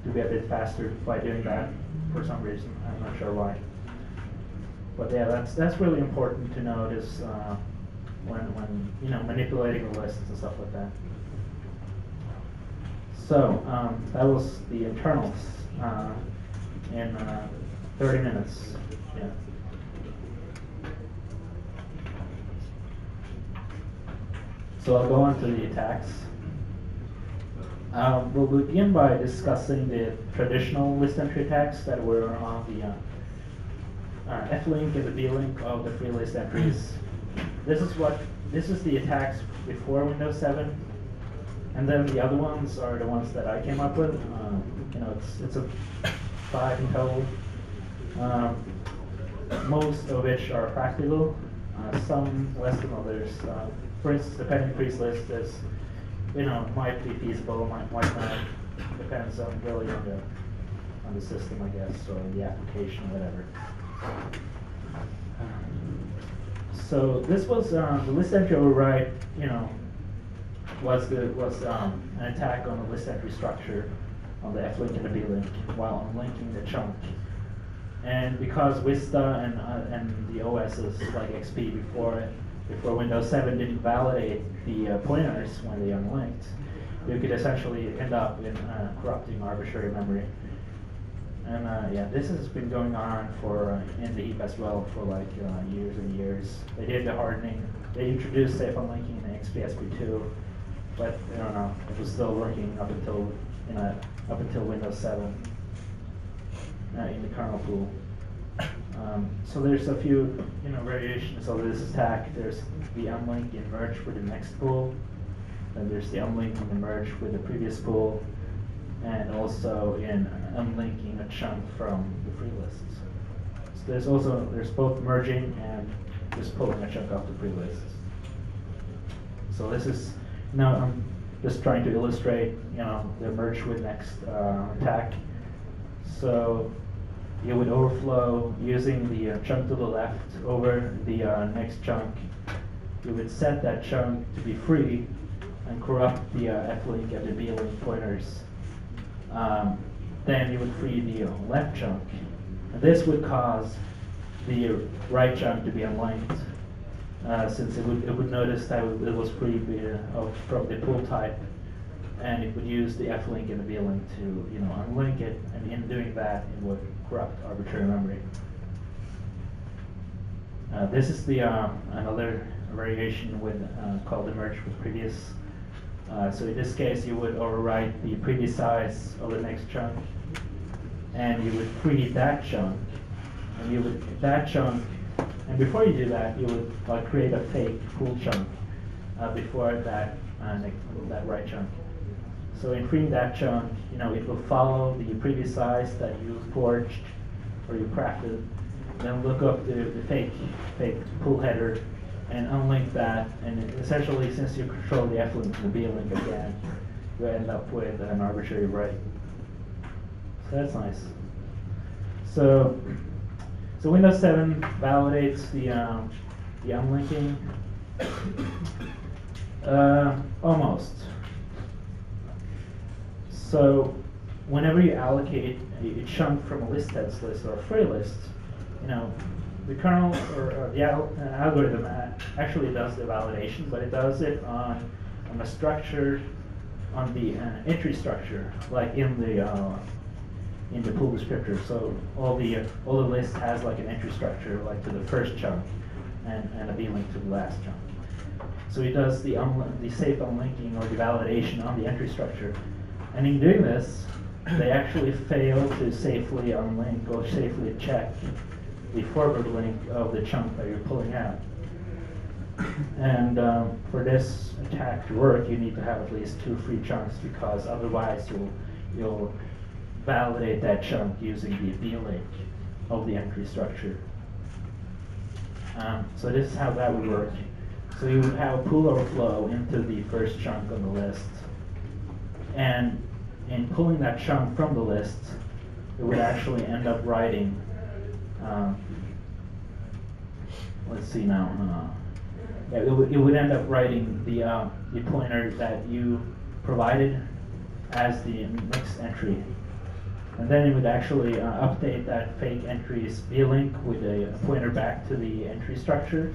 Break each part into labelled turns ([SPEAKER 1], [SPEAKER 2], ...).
[SPEAKER 1] to be a bit faster by doing that for some reason. I'm not sure why. But yeah, that's really important to notice when manipulating the lists and stuff like that. So that was the internals in 30 minutes. Yeah. So I'll go on to the attacks. We'll begin by discussing the traditional list entry attacks that were on the f-link and the b-link of the free list entries. This is the attacks before Windows 7, and then the other ones are the ones that I came up with. It's a 5 in total. Most of which are practical, some less than others. For instance, the pending freeze list is, might be feasible, might not. Depends on really on the system, I guess, or the application, whatever. So this was the list entry override. Was an attack on the list entry structure on the f-link and the b-link while unlinking the chunk. And because Vista and the OSs like XP before Windows 7 didn't validate the pointers when they unlinked, you could essentially end up in corrupting arbitrary memory. And this has been going on for in the heap as well for years and years. They did the hardening. They introduced safe unlinking in XP/SP2, but I don't know, it was still working up until Windows 7 in the kernel pool. So there's a few variations of this attack. There's the unlink and merge with the next pool. Then there's the unlink and the merge with the previous pool, and also in unlinking a chunk from the free lists. So there's both merging and just pulling a chunk off the free lists. So this is now I'm just trying to illustrate the merge with next attack. So you would overflow using the chunk to the left over the next chunk. You would set that chunk to be free and corrupt the f-link and the b-link pointers. Then you would free the left chunk. And this would cause the right chunk to be unlinked, since it would notice that it was free from the pool type, and it would use the f-link and the b-link to unlink it, and in doing that it would corrupt arbitrary memory. This is the another variation called the merge with previous. So in this case, you would overwrite the previous size of the next chunk, and you would free that chunk, and before you do that, you would create a fake pool chunk before that right chunk. So in freeing that chunk, it will follow the previous size that you forged or you crafted, then look up the fake pool header and unlink that, and essentially, since you control the f-link and the b-link again, you end up with an arbitrary write. So that's nice. So Windows 7 validates the unlinking almost. So whenever you allocate a chunk from a list heads list or a free list, the kernel or the algorithm actually does the validation, but it does it on a structure, on the entry structure, like in the pool descriptor. So all the list has like an entry structure, like to the first chunk, and a b-link to the last chunk. So it does the safe unlinking or the validation on the entry structure, and in doing this, they actually fail to safely unlink or safely check the forward link of the chunk that you're pulling out. And for this attack to work, you need to have at least 2 free chunks, because otherwise you'll validate that chunk using the b-link of the entry structure. So this is how that would work. So you would have a pool overflow into the first chunk on the list, and in pulling that chunk from the list, it would actually end up writing. Let's see now. It would end up writing the pointer that you provided as the next entry And then it would actually update that fake entry's v-link with a pointer back to the entry structure.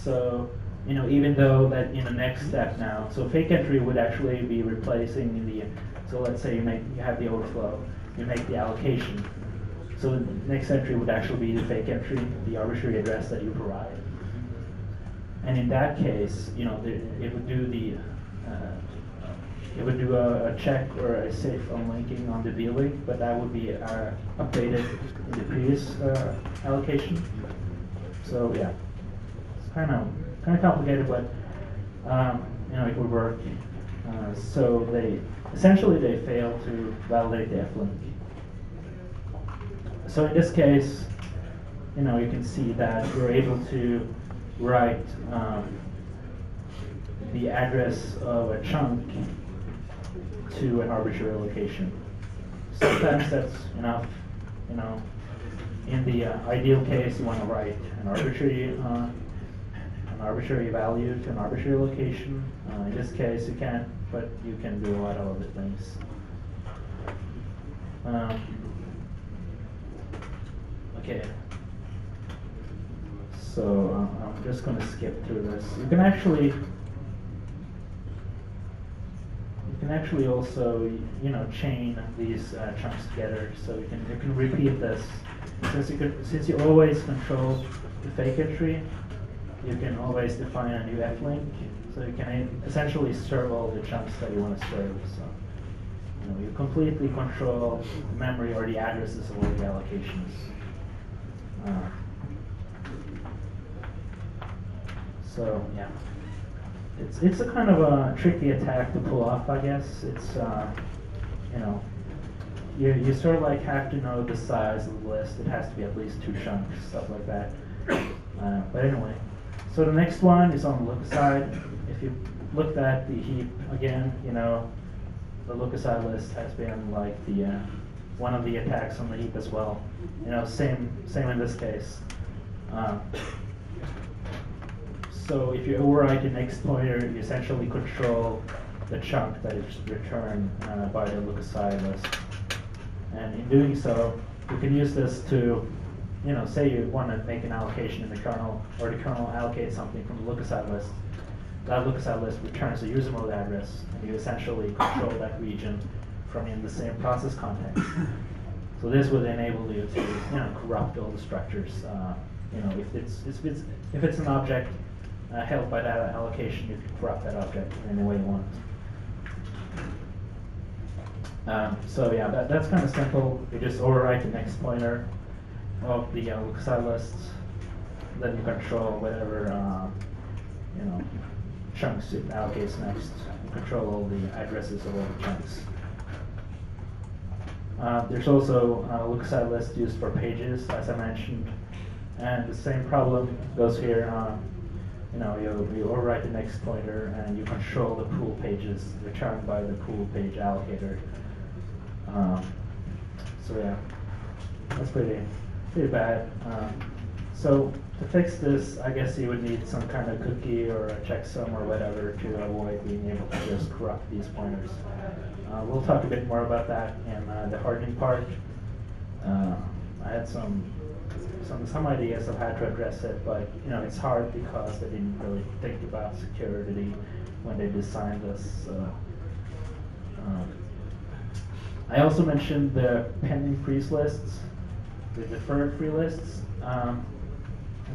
[SPEAKER 1] So, even though that in the next step now, so fake entry would actually be replacing the, so let's say you have the overflow, you make the allocation. So the next entry would actually be the fake entry, the arbitrary address that you provide. And in that case, it would do a check or a safe unlinking on the v-link, but that would be updated in the previous allocation. So yeah, it's kind of complicated, but it would work. So essentially they fail to validate the f-link. So in this case, you can see that we're able to write the address of a chunk to an arbitrary location. Sometimes that's enough. In the ideal case, you want to write an arbitrary value to an arbitrary location. In this case, you can't, but you can do a lot of other things. Okay. So I'm just going to skip through this. You can actually also chain these chunks together. So you can repeat this. Since you always control the fake entry, you can always define a new f-link. So you can essentially serve all the chunks that you want to serve. So you completely control the memory or the addresses of all the allocations. So yeah, it's a kind of a tricky attack to pull off, I guess. It's you sort of have to know the size of the list. It has to be at least 2 chunks, stuff like that. But anyway, so the next one is on the look-aside. If you looked at the heap again, the look-aside list has been the one of the attacks on the heap as well. Same in this case. So if you overwrite the next pointer, you essentially control the chunk that is returned by the look-aside list. And in doing so, you can use this to, say you want to make an allocation in the kernel, or the kernel allocates something from the look-aside list. That look-aside list returns a user mode address, and you essentially control that region from in the same process context. So this would enable you to, corrupt all the structures. If it's an object held by that allocation, you can corrupt that object in any way you want. So yeah, that's kind of simple. You just overwrite the next pointer of the look-aside list, then you control whatever chunks it allocates next. You control all the addresses of all the chunks. There's also a look-aside list used for pages, as I mentioned, and the same problem goes here. You overwrite the next pointer and you control the pool pages returned by the pool page allocator. So yeah, that's pretty bad. So to fix this, I guess you would need some kind of cookie or a checksum or whatever to avoid being able to just corrupt these pointers. We'll talk a bit more about that in the hardening part. I had some ideas of how to address it, but it's hard because they didn't really think about security when they designed this. I also mentioned the pending freeze lists, the deferred free lists.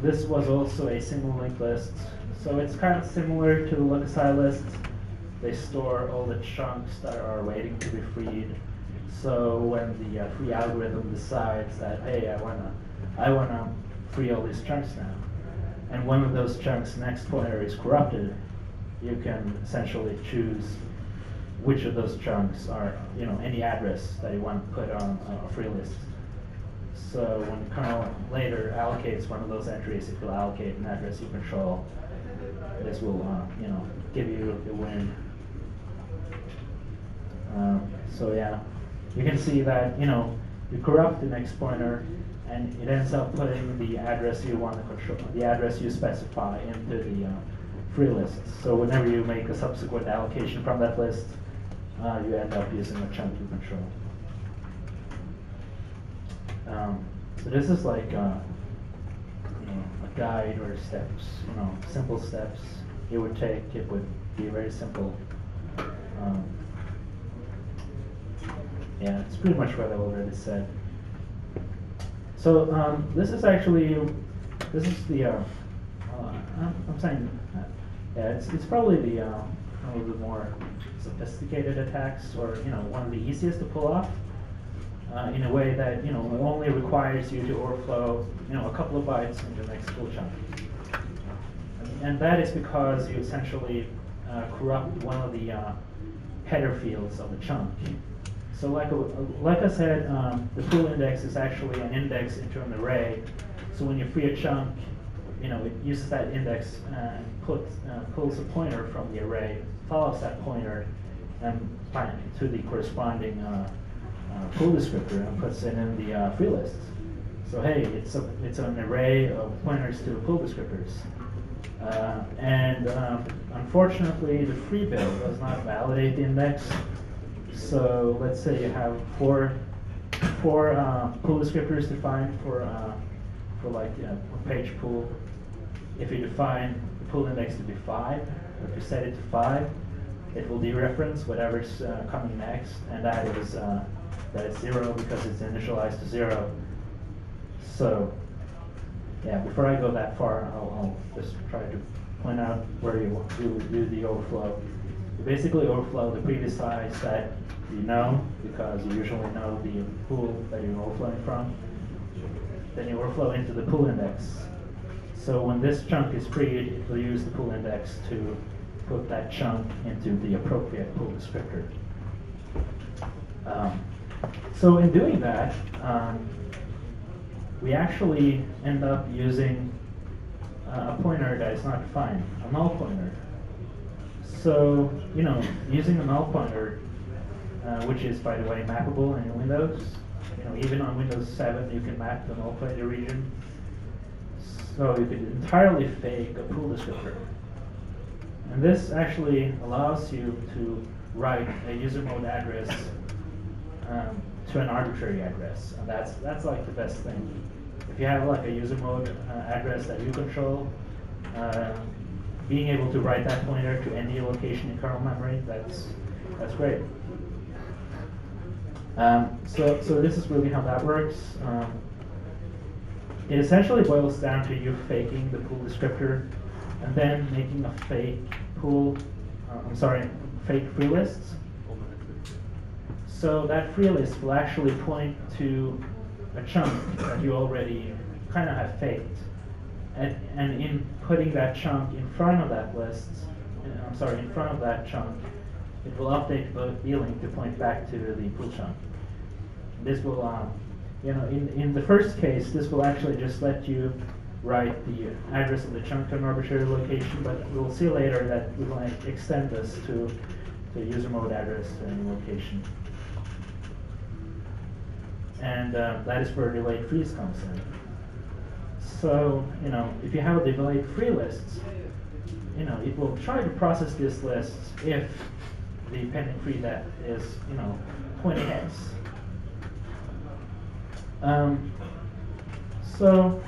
[SPEAKER 1] This was also a single link list, so it's kind of similar to the look-aside list. They store all the chunks that are waiting to be freed. So when the free algorithm decides that, hey, I wanna free all these chunks now, and one of those chunks' next pointer is corrupted, you can essentially choose which of those chunks are, any address that you want to put on a free list. So when the kernel later allocates one of those entries, it will allocate an address you control. This will, give you the win. So yeah, you can see that, you corrupt the next pointer, and it ends up putting the address you want to control, the address you specify, into the free list. So whenever you make a subsequent allocation from that list, you end up using a chunk you control. So this is like a guide or steps, simple steps it would take. It would be very simple. Yeah, it's pretty much what I already said. So this is the I'm saying yeah, it's probably the one of the more sophisticated attacks, or one of the easiest to pull off, in a way that only requires you to overflow a couple of bytes into the next full chunk, and that is because you essentially corrupt one of the header fields of the chunk. So like I said, the pool index is actually an index into an array. So when you free a chunk, it uses that index and pulls a pointer from the array, follows that pointer, and to the corresponding pool descriptor, and puts it in the free list. So hey, it's an array of pointers to pool descriptors. And unfortunately, the free build does not validate the index. So let's say you have four pool descriptors defined for like a page pool. If you define the pool index to be 5, or if you set it to 5, it will dereference whatever's coming next, and that is 0 because it's initialized to 0. So yeah, before I go that far, I'll just try to point out where you do the overflow. You basically overflow the previous size that because you usually know the pool that you're overflowing from. Then you overflow into the pool index. So when this chunk is freed, it will use the pool index to put that chunk into the appropriate pool descriptor. So in doing that, we actually end up using a pointer that is not defined, a null pointer. So, using a null pointer, which is, by the way, mappable in Windows. Even on Windows 7, you can map the null pointer region. So you could entirely fake a pool descriptor. And this actually allows you to write a user mode address to an arbitrary address. And that's like the best thing. If you have like a user mode address that you control, being able to write that pointer to any location in kernel memory, that's great. So this is really how that works. It essentially boils down to you faking the pool descriptor and then making a fake fake free list. So that free list will actually point to a chunk that you already kind of have faked. And in putting that chunk in front of that list, in front of that chunk, it will update the link to point back to the pool chunk. This will, in the first case, this will actually just let you write the address of the chunk to an arbitrary location, but we'll see later that we will extend this to the user mode address to any location. And that is where delayed freeze comes in. So, if you have a delayed free list, it will try to process this list if the pending free depth is, 20 heads. So